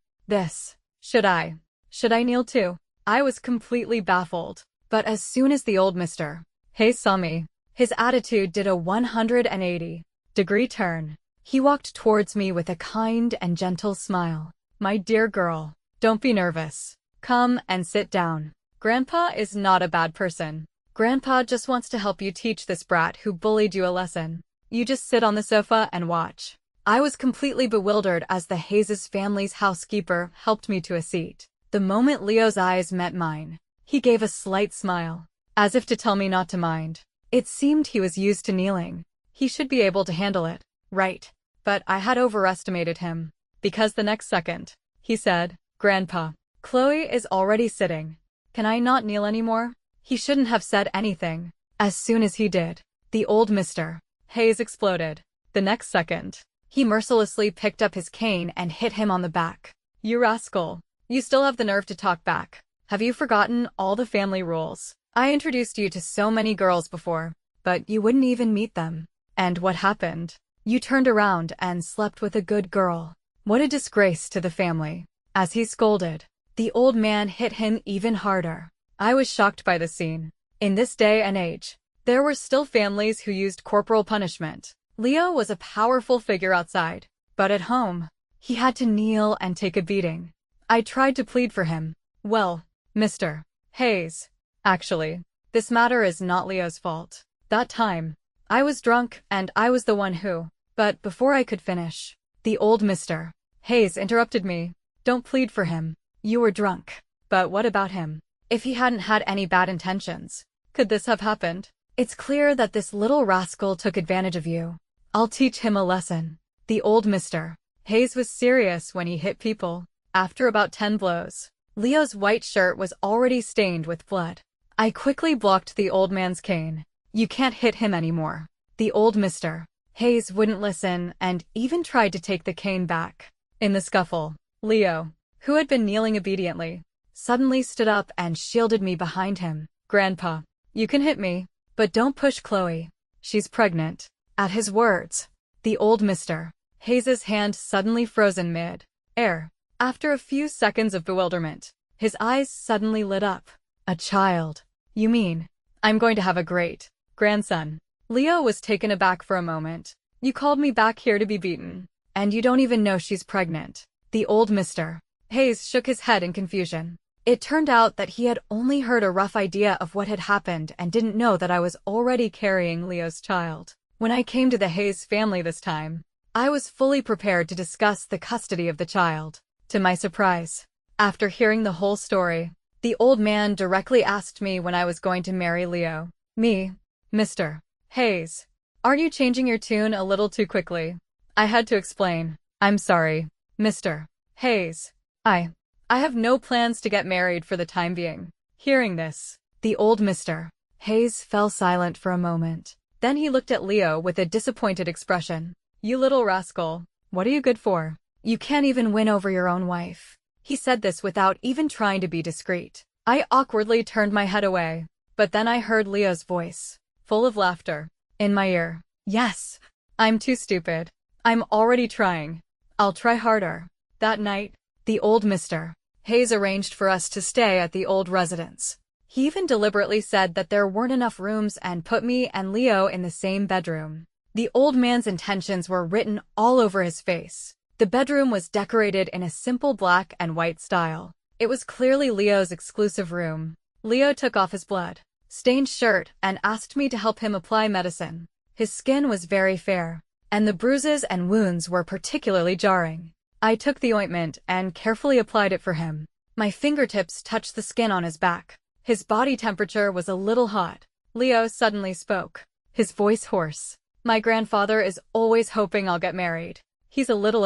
Should I kneel too? I was completely baffled. But as soon as the old Mr. Hayes saw me, his attitude did a 180. degree turn. He walked towards me with a kind and gentle smile. My dear girl, don't be nervous. Come and sit down. Grandpa is not a bad person. Grandpa just wants to help you teach this brat who bullied you a lesson. You just sit on the sofa and watch. I was completely bewildered as the Hayes family's housekeeper helped me to a seat. The moment Leo's eyes met mine, he gave a slight smile, as if to tell me not to mind. It seemed he was used to kneeling. He should be able to handle it, right? But I had overestimated him. Because the next second, he said, Grandpa, Chloe is already sitting. Can I not kneel anymore? He shouldn't have said anything. As soon as he did, the old Mr. Hayes exploded. The next second, he mercilessly picked up his cane and hit him on the back. You rascal. You still have the nerve to talk back. Have you forgotten all the family rules? I introduced you to so many girls before, but you wouldn't even meet them. And what happened? You turned around and slept with a good girl. What a disgrace to the family. As he scolded, the old man hit him even harder. I was shocked by the scene. In this day and age, there were still families who used corporal punishment. Leo was a powerful figure outside, but at home, he had to kneel and take a beating. I tried to plead for him. Well, Mr. Hayes, actually, this matter is not Leo's fault. That time, I was drunk and I was the one who. But before I could finish, the old Mr. Hayes interrupted me. Don't plead for him. You were drunk. But what about him? If he hadn't had any bad intentions, could this have happened? It's clear that this little rascal took advantage of you. I'll teach him a lesson. The old Mr. Hayes was serious when he hit people. After about 10 blows, Leo's white shirt was already stained with blood. I quickly blocked the old man's cane. You can't hit him anymore. The old Mr. Hayes wouldn't listen and even tried to take the cane back. In the scuffle, Leo, who had been kneeling obediently, suddenly stood up and shielded me behind him. Grandpa, you can hit me, but don't push Chloe. She's pregnant. At his words, the old Mr. Hayes' hand suddenly froze in mid-air. After a few seconds of bewilderment, his eyes suddenly lit up. A child. You mean, I'm going to have a great grandson. Leo was taken aback for a moment. You called me back here to be beaten, and you don't even know she's pregnant. The old Mr. Hayes shook his head in confusion. It turned out that he had only heard a rough idea of what had happened and didn't know that I was already carrying Leo's child. When I came to the Hayes family this time, I was fully prepared to discuss the custody of the child. To my surprise, after hearing the whole story, the old man directly asked me when I was going to marry Leo. Me, Mr. Hayes, aren't you changing your tune a little too quickly? I had to explain. I'm sorry, Mr. Hayes. I have no plans to get married for the time being. Hearing this, the old Mr. Hayes fell silent for a moment. Then he looked at Leo with a disappointed expression. You little rascal, what are you good for? You can't even win over your own wife. He said this without even trying to be discreet. I awkwardly turned my head away, but then I heard Leo's voice, full of laughter, in my ear. Yes, I'm too stupid. I'm already trying. I'll try harder. That night, the old Mr. Hayes arranged for us to stay at the old residence. He even deliberately said that there weren't enough rooms and put me and Leo in the same bedroom. The old man's intentions were written all over his face. The bedroom was decorated in a simple black and white style. It was clearly Leo's exclusive room. Leo took off his blood-stained shirt and asked me to help him apply medicine. His skin was very fair, and the bruises and wounds were particularly jarring. I took the ointment and carefully applied it for him. My fingertips touched the skin on his back. His body temperature was a little hot. Leo suddenly spoke, his voice hoarse. My grandfather is always hoping I'll get married. He's a little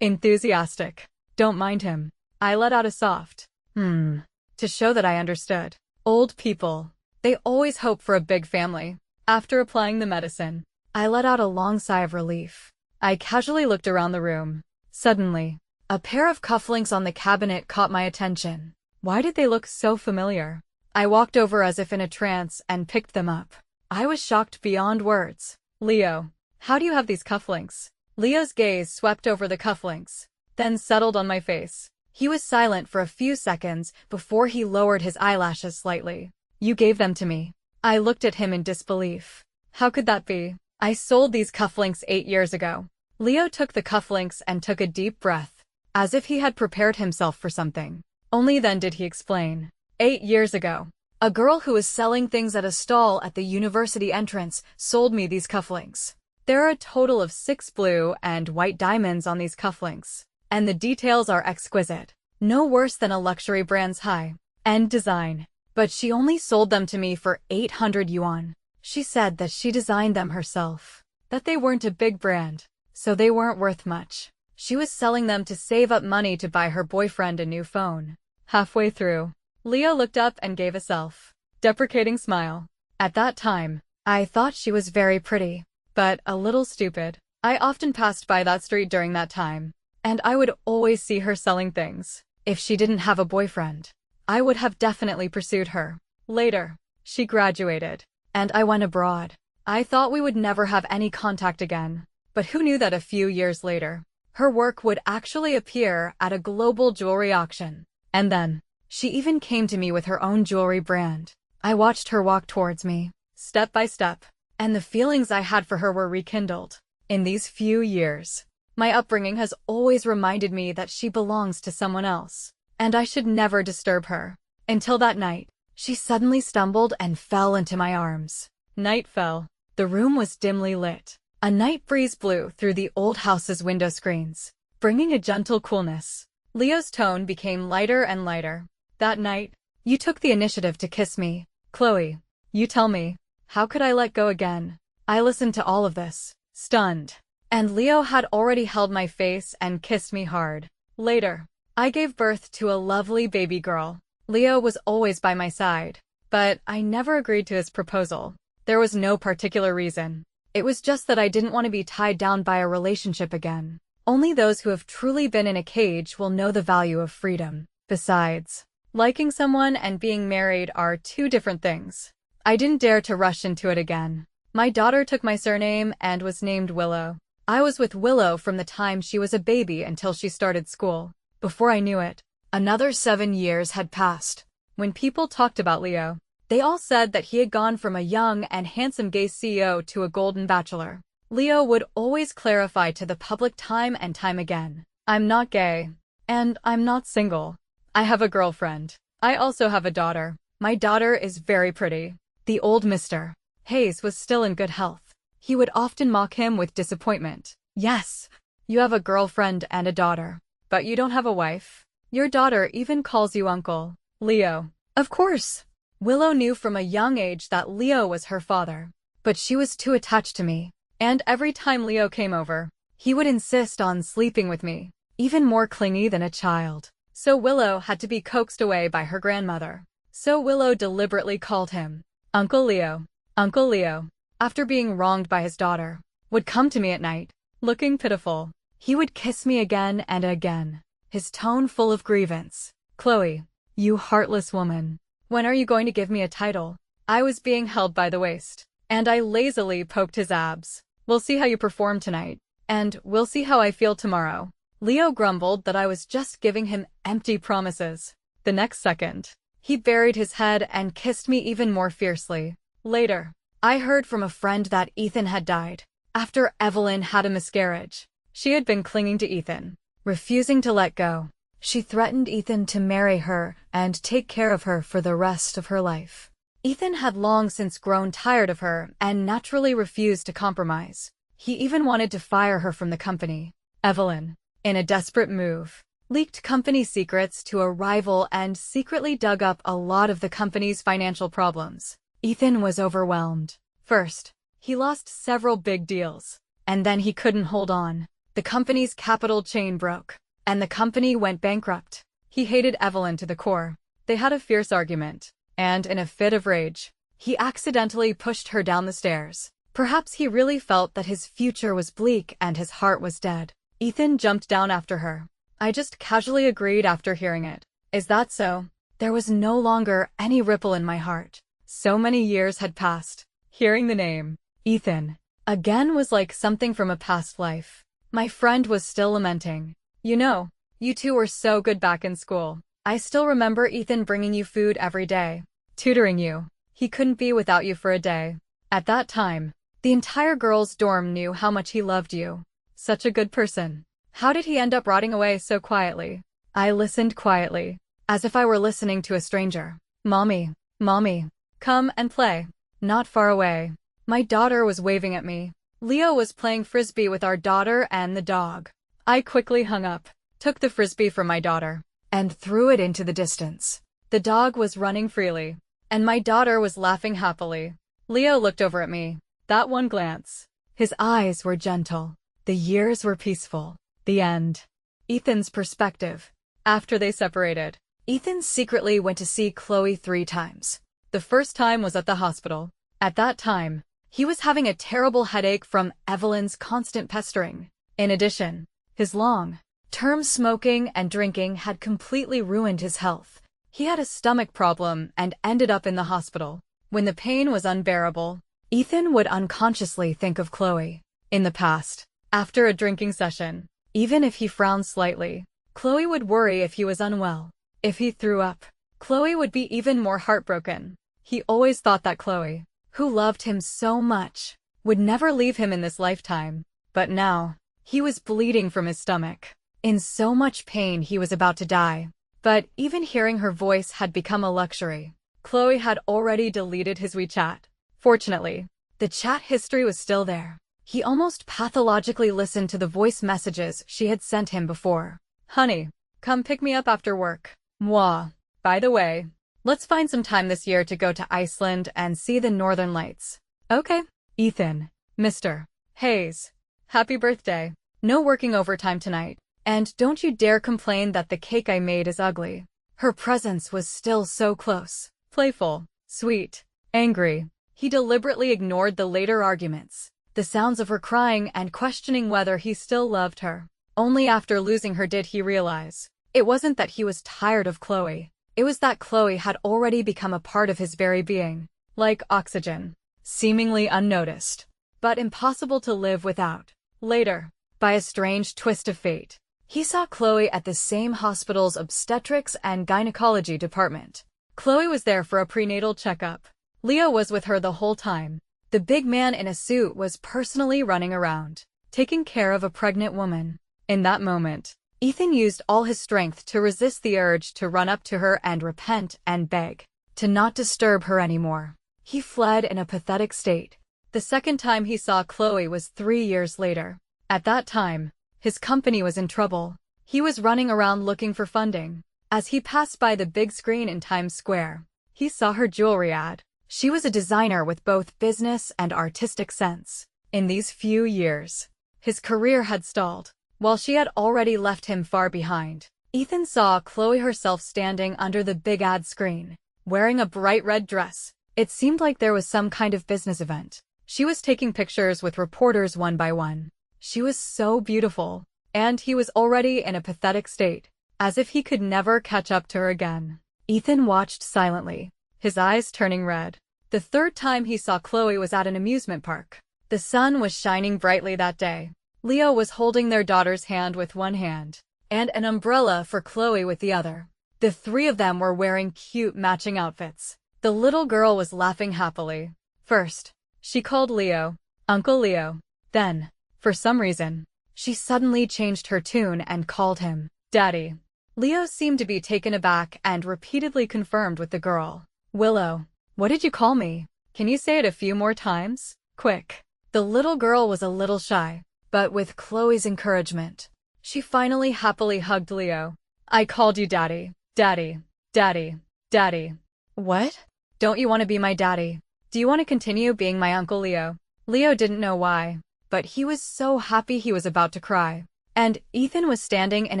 enthusiastic. Don't mind him. I let out a soft, to show that I understood. Old people, they always hope for a big family. After applying the medicine, I let out a long sigh of relief. I casually looked around the room. Suddenly, a pair of cufflinks on the cabinet caught my attention. Why did they look so familiar? I walked over as if in a trance and picked them up. I was shocked beyond words. Leo, how do you have these cufflinks? Leo's gaze swept over the cufflinks, then settled on my face. He was silent for a few seconds before he lowered his eyelashes slightly. You gave them to me. I looked at him in disbelief. How could that be? I sold these cufflinks 8 years ago. Leo took the cufflinks and took a deep breath, as if he had prepared himself for something. Only then did he explain. 8 years ago, a girl who was selling things at a stall at the university entrance sold me these cufflinks. There are a total of 6 blue and white diamonds on these cufflinks, and the details are exquisite. No worse than a luxury brand's high-end design. But she only sold them to me for 800 yuan. She said that she designed them herself, that they weren't a big brand, so they weren't worth much. She was selling them to save up money to buy her boyfriend a new phone. Halfway through, Leo looked up and gave a self-deprecating smile. At that time, I thought she was very pretty, but a little stupid. I often passed by that street during that time, and I would always see her selling things. If she didn't have a boyfriend, I would have definitely pursued her. Later, she graduated, and I went abroad. I thought we would never have any contact again, but who knew that a few years later, her work would actually appear at a global jewelry auction. And then, she even came to me with her own jewelry brand. I watched her walk towards me, step by step, and the feelings I had for her were rekindled. In these few years, my upbringing has always reminded me that she belongs to someone else, and I should never disturb her. Until that night, she suddenly stumbled and fell into my arms. Night fell. The room was dimly lit. A night breeze blew through the old house's window screens, bringing a gentle coolness. Leo's tone became lighter and lighter. That night, you took the initiative to kiss me. Chloe, you tell me, how could I let go again? I listened to all of this, stunned. And Leo had already held my face and kissed me hard. Later, I gave birth to a lovely baby girl. Leo was always by my side, but I never agreed to his proposal. There was no particular reason. It was just that I didn't want to be tied down by a relationship again. Only those who have truly been in a cage will know the value of freedom. Besides, liking someone and being married are two different things. I didn't dare to rush into it again. My daughter took my surname and was named Willow. I was with Willow from the time she was a baby until she started school. Before I knew it, another 7 years had passed. When people talked about Leo, they all said that he had gone from a young and handsome gay CEO to a golden bachelor. Leo would always clarify to the public time and time again, I'm not gay, and I'm not single. I have a girlfriend. I also have a daughter. My daughter is very pretty. The old Mr. Hayes was still in good health. He would often mock him with disappointment. Yes, you have a girlfriend and a daughter, but you don't have a wife. Your daughter even calls you uncle. Leo. Of course. Willow knew from a young age that Leo was her father, but she was too attached to me. And every time Leo came over, he would insist on sleeping with me, even more clingy than a child. So Willow had to be coaxed away by her grandmother. So Willow deliberately called him Uncle Leo. Uncle Leo, after being wronged by his daughter, would come to me at night, looking pitiful. He would kiss me again and again, his tone full of grievance. Chloe, you heartless woman. When are you going to give me a title? I was being held by the waist, and I lazily poked his abs. We'll see how you perform tonight, and we'll see how I feel tomorrow. Leo grumbled that I was just giving him empty promises. The next second, he buried his head and kissed me even more fiercely. Later, I heard from a friend that Ethan had died after Evelyn had a miscarriage. She had been clinging to Ethan, refusing to let go. She threatened Ethan to marry her and take care of her for the rest of her life. Ethan had long since grown tired of her and naturally refused to compromise. He even wanted to fire her from the company. Evelyn, in a desperate move, leaked company secrets to a rival and secretly dug up a lot of the company's financial problems. Ethan was overwhelmed. First, he lost several big deals, and then he couldn't hold on. The company's capital chain broke, and the company went bankrupt. He hated Evelyn to the core. They had a fierce argument, and in a fit of rage, he accidentally pushed her down the stairs. Perhaps he really felt that his future was bleak and his heart was dead. Ethan jumped down after her. I just casually agreed after hearing it. Is that so? There was no longer any ripple in my heart. So many years had passed. Hearing the name, Ethan, again was like something from a past life. My friend was still lamenting. You know, you two were so good back in school. I still remember Ethan bringing you food every day, tutoring you. He couldn't be without you for a day. At that time, The entire girls' dorm knew how much he loved you. Such a good person. How did he end up rotting away so quietly? I listened quietly, as if I were listening to a stranger. Mommy, Mommy, come and play. Not far away. My daughter was waving at me. Leo was playing frisbee with our daughter and the dog. I quickly hung up, took the frisbee from my daughter, and threw it into the distance. The dog was running freely, and my daughter was laughing happily. Leo looked over at me. That one glance. His eyes were gentle. The years were peaceful. The end. Ethan's perspective. After they separated, Ethan secretly went to see Chloe 3 times. The first time was at the hospital. At that time, he was having a terrible headache from Evelyn's constant pestering. In addition, his long-term smoking and drinking had completely ruined his health. He had a stomach problem and ended up in the hospital. When the pain was unbearable, Ethan would unconsciously think of Chloe. In the past, after a drinking session, even if he frowned slightly, Chloe would worry if he was unwell. If he threw up, Chloe would be even more heartbroken. He always thought that Chloe, who loved him so much, would never leave him in this lifetime. But now, he was bleeding from his stomach, in so much pain he was about to die. But even hearing her voice had become a luxury. Chloe had already deleted his WeChat. Fortunately, the chat history was still there. He almost pathologically listened to the voice messages she had sent him before. Honey, come pick me up after work. Mwah. By the way, let's find some time this year to go to Iceland and see the Northern Lights. Okay. Ethan. Mr. Hayes. Happy birthday. No working overtime tonight. And don't you dare complain that the cake I made is ugly. Her presence was still so close. Playful. Sweet. Angry. He deliberately ignored the later arguments, the sounds of her crying and questioning whether he still loved her. Only after losing her did he realize. It wasn't that he was tired of Chloe. It was that Chloe had already become a part of his very being. Like oxygen. Seemingly unnoticed, but impossible to live without. Later, by a strange twist of fate, he saw Chloe at the same hospital's obstetrics and gynecology department. Chloe was there for a prenatal checkup. Leo was with her the whole time. The big man in a suit was personally running around, taking care of a pregnant woman. In that moment, Ethan used all his strength to resist the urge to run up to her and repent and beg to not disturb her anymore. He fled in a pathetic state. The second time he saw Chloe was 3 years later. At that time, his company was in trouble. He was running around looking for funding. As he passed by the big screen in Times Square, he saw her jewelry ad. She was a designer with both business and artistic sense. In these few years, his career had stalled, while she had already left him far behind. Ethan saw Chloe herself standing under the big ad screen, wearing a bright red dress. It seemed like there was some kind of business event. She was taking pictures with reporters one by one. She was so beautiful, and he was already in a pathetic state, as if he could never catch up to her again. Ethan watched silently, his eyes turning red. The third time he saw Chloe was at an amusement park. The sun was shining brightly that day. Leo was holding their daughter's hand with one hand, and an umbrella for Chloe with the other. The three of them were wearing cute matching outfits. The little girl was laughing happily. First, she called Leo Uncle Leo. Then, for some reason, she suddenly changed her tune and called him Daddy. Leo seemed to be taken aback and repeatedly confirmed with the girl. Willow, what did you call me? Can you say it a few more times? Quick. The little girl was a little shy, but with Chloe's encouragement, she finally happily hugged Leo. I called you Daddy. Daddy. Daddy. Daddy. What? Don't you want to be my daddy? Do you want to continue being my Uncle Leo? Leo didn't know why, but he was so happy he was about to cry. And Ethan was standing in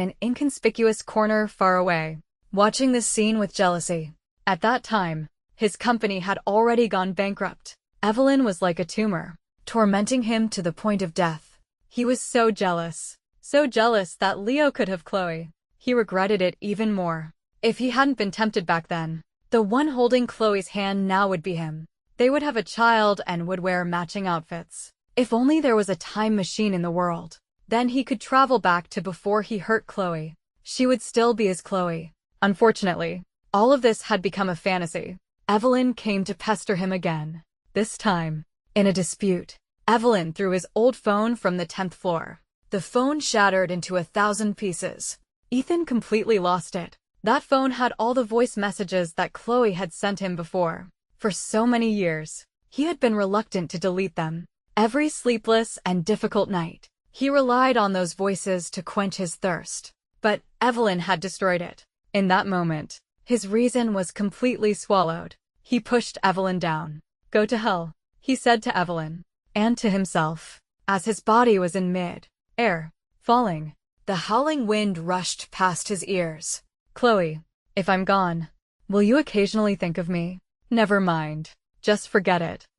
an inconspicuous corner far away, watching this scene with jealousy. At that time, his company had already gone bankrupt. Evelyn was like a tumor, tormenting him to the point of death. He was so jealous that Leo could have Chloe. He regretted it even more. If he hadn't been tempted back then, the one holding Chloe's hand now would be him. They would have a child and would wear matching outfits. If only there was a time machine in the world. Then he could travel back to before he hurt Chloe. She would still be his Chloe. Unfortunately, all of this had become a fantasy. Evelyn came to pester him again. This time, in a dispute. Evelyn threw his old phone from the 10th floor. The phone shattered into 1,000 pieces. Ethan completely lost it. That phone had all the voice messages that Chloe had sent him before. For so many years, he had been reluctant to delete them. Every sleepless and difficult night, he relied on those voices to quench his thirst. But Evelyn had destroyed it. In that moment, his reason was completely swallowed. He pushed Evelyn down. "Go to hell," he said to Evelyn, and to himself, as his body was in mid-air, falling. The howling wind rushed past his ears. "Chloe, if I'm gone, will you occasionally think of me?" "Never mind. Just forget it."